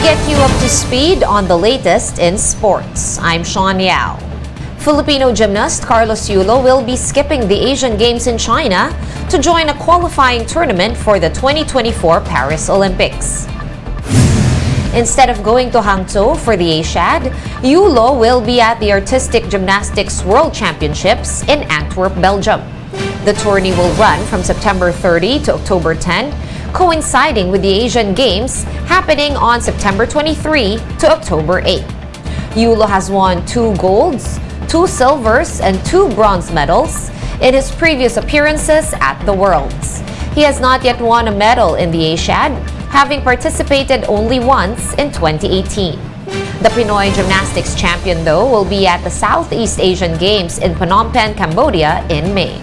get you up to speed on the latest in sports. I'm Sean Yao. Filipino gymnast Carlos Yulo will be skipping the Asian Games in China to join a qualifying tournament for the 2024 Paris Olympics. Instead of going to Hangzhou for the Asiad, Yulo will be at the Artistic Gymnastics World Championships in Antwerp, Belgium. The tourney will run from September 30 to October 10, coinciding with the Asian Games happening on September 23 to October 8. Yulo has won 2 golds, 2 silvers, and 2 bronze medals in his previous appearances at the Worlds. He has not yet won a medal in the Asiad, having participated only once in 2018. The Pinoy gymnastics champion, though, will be at the Southeast Asian Games in Phnom Penh, Cambodia in May.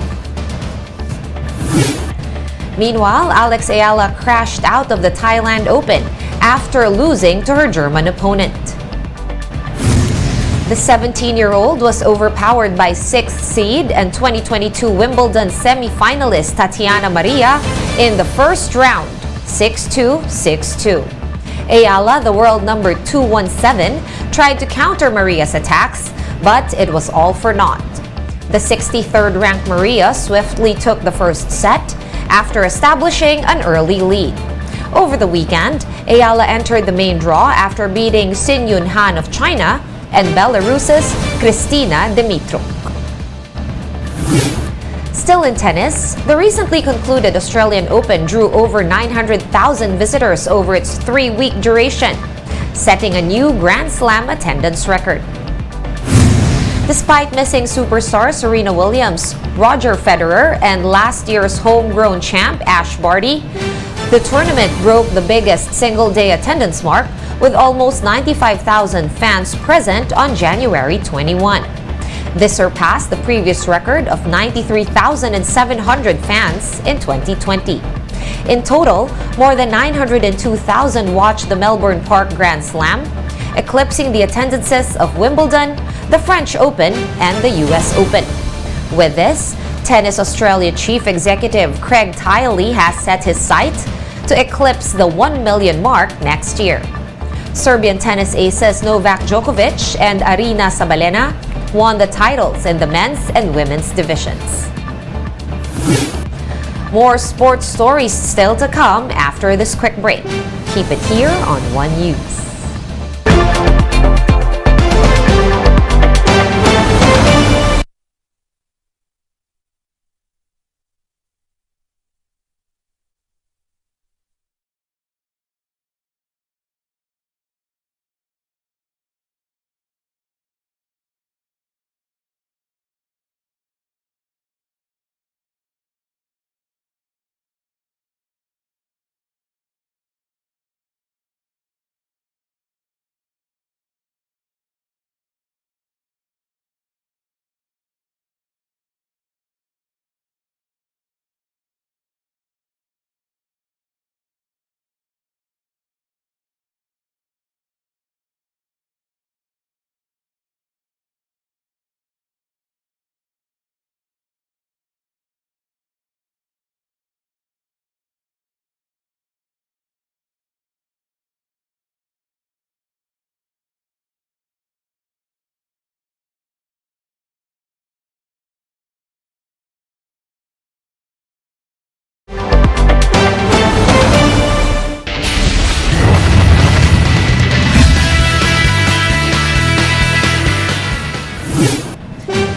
Meanwhile, Alex Ayala crashed out of the Thailand Open after losing to her German opponent. The 17-year-old was overpowered by 6th seed and 2022 Wimbledon semi-finalist Tatiana Maria in the first round, 6-2, 6-2. Ayala, the world number 217, tried to counter Maria's attacks, but it was all for naught. The 63rd ranked Maria swiftly took the first set after establishing an early lead. Over the weekend, Ayala entered the main draw after beating Xin Yun Han of China and Belarus's Kristina Dimitruk. Still in tennis, the recently concluded Australian Open drew over 900,000 visitors over its 3-week duration, setting a new Grand Slam attendance record. Despite missing superstars Serena Williams, Roger Federer, and last year's homegrown champ Ash Barty, the tournament broke the biggest single-day attendance mark with almost 95,000 fans present on January 21. This surpassed the previous record of 93,700 fans in 2020. In total, more than 902,000 watched the Melbourne Park Grand Slam, eclipsing the attendances of Wimbledon, the French Open, and the US Open. With this, Tennis Australia Chief Executive Craig Tiley has set his sight to eclipse the 1 million mark next year. Serbian tennis aces Novak Djokovic and Aryna Sabalenka won the titles in the men's and women's divisions. More sports stories still to come after this quick break. Keep it here on One News.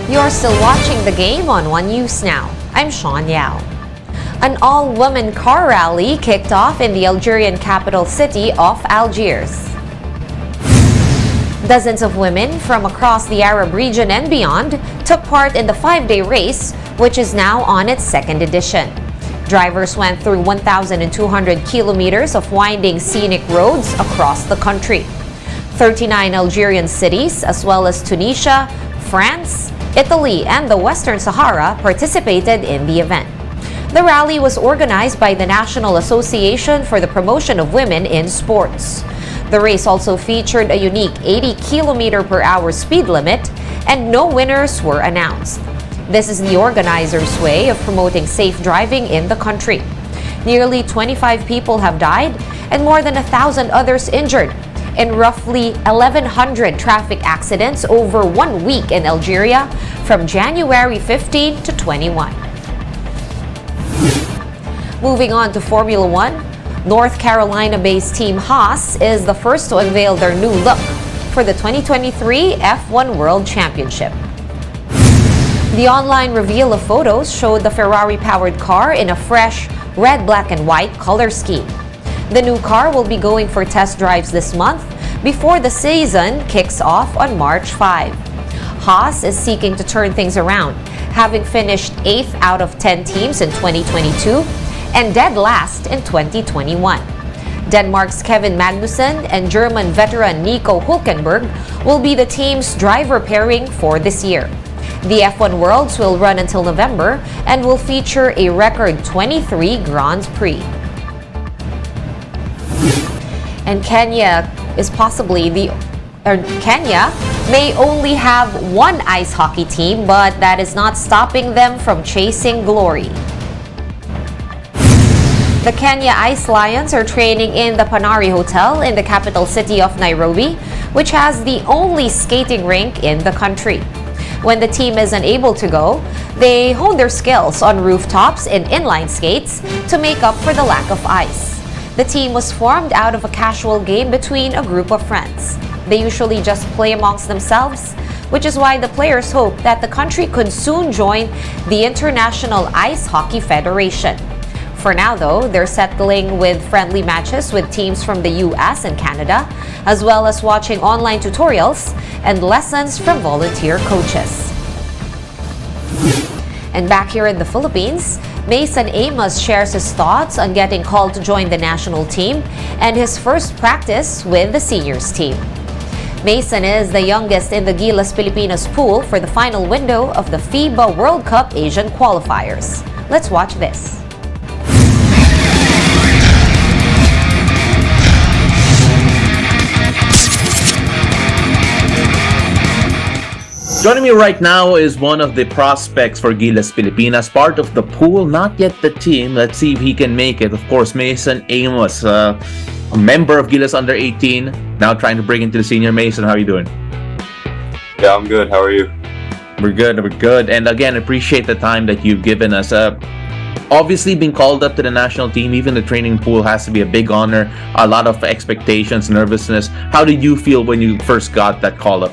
You're still watching the game on One News Now. I'm Sean Yao. An all-woman car rally kicked off in the Algerian capital city of Algiers. Dozens of women from across the Arab region and beyond took part in the 5-day race, which is now on its 2nd edition. Drivers went through 1,200 kilometers of winding scenic roads across the country. 39 Algerian cities, as well as Tunisia, France, Italy, and the Western Sahara participated in the event. The rally was organized by the National Association for the Promotion of Women in Sports. The race also featured a unique 80 km/h speed limit, and no winners were announced. This is the organizers' way of promoting safe driving in the country. Nearly 25 people have died and more than 1,000 others injured in roughly 1,100 traffic accidents over 1 week in Algeria from January 15 to 21. Moving on to Formula One, North Carolina-based Team Haas is the first to unveil their new look for the 2023 F1 World Championship. The online reveal of photos showed the Ferrari-powered car in a fresh red, black, and white color scheme. The new car will be going for test drives this month before the season kicks off on March 5. Haas is seeking to turn things around, having finished 8th out of 10 teams in 2022 and dead last in 2021. Denmark's Kevin Magnussen and German veteran Nico Hülkenberg will be the team's driver pairing for this year. The F1 Worlds will run until November and will feature a record 23 Grand Prix. And Kenya may only have one ice hockey team, but that is not stopping them from chasing glory. The Kenya Ice Lions are training in the Panari Hotel in the capital city of Nairobi, which has the only skating rink in the country. When the team is unable to go, they hone their skills on rooftops and inline skates to make up for the lack of ice. The team was formed out of a casual game between a group of friends. They usually just play amongst themselves, which is why the players hope that the country could soon join the International Ice Hockey Federation. For now, though, they're settling with friendly matches with teams from the US and Canada, as well as watching online tutorials and lessons from volunteer coaches. And back here in the Philippines, Mason Amos shares his thoughts on getting called to join the national team and his first practice with the seniors team. Mason is the youngest in the Gilas Pilipinas pool for the final window of the FIBA World Cup Asian qualifiers. Let's watch this. Joining me right now is one of the prospects for Gilas Pilipinas, part of the pool, not yet the team. Let's see if he can make it. Of course, Mason Amos, a member of Gilas Under 18, now trying to break into the senior. Mason, how are you doing? Yeah, I'm good. How are you? We're good. And again, appreciate the time that you've given us. Obviously, being called up to the national team, even the training pool, has to be a big honor. A lot of expectations, nervousness. How did you feel when you first got that call up?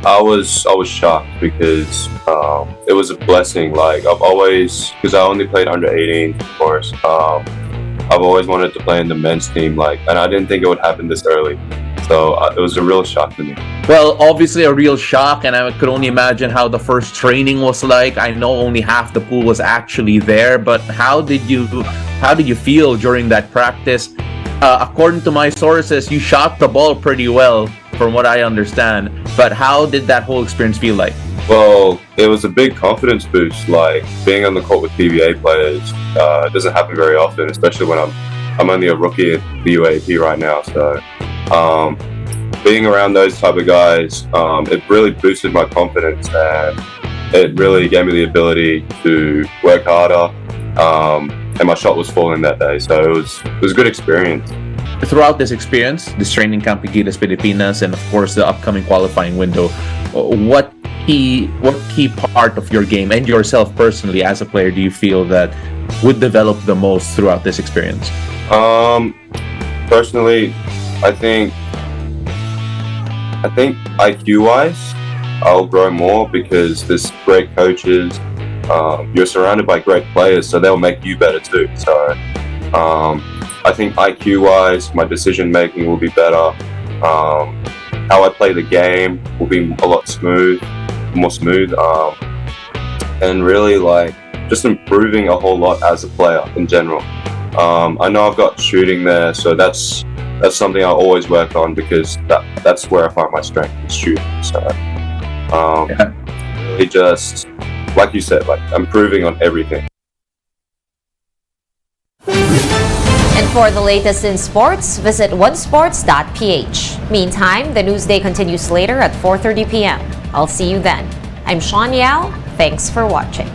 I was shocked because it was a blessing. Like because I only played under 18, of course. I've always wanted to play in the men's team, and I didn't think it would happen this early. So it was a real shock to me. Well, obviously a real shock, and I could only imagine how the first training was like. I know only half the pool was actually there, but how did you feel during that practice? According to my sources, you shot the ball pretty well, from what I understand. But how did that whole experience feel like? Well, it was a big confidence boost. Like being on the court with PBA players, it doesn't happen very often, especially when I'm only a rookie at the UAAP right now. So being around those type of guys, it really boosted my confidence, and it really gave me the ability to work harder. And my shot was falling that day, so it was a good experience. Throughout this experience, this training camp at Gilas Pilipinas, and of course the upcoming qualifying window, what key part of your game and yourself personally as a player do you feel that would develop the most throughout this experience? Personally, I think IQ-wise, I'll grow more because there's great coaches. You're surrounded by great players, so they'll make you better too. So I think IQ-wise, my decision-making will be better. How I play the game will be a lot more smooth, and really just improving a whole lot as a player in general. I know I've got shooting there, so that's something I always work on because that's where I find my strength is shooting. So really just, like you said, improving on everything. And for the latest in sports, visit onesports.ph. Meantime, the Newsday continues later at 4:30 p.m. I'll see you then. I'm Sean Yao. Thanks for watching.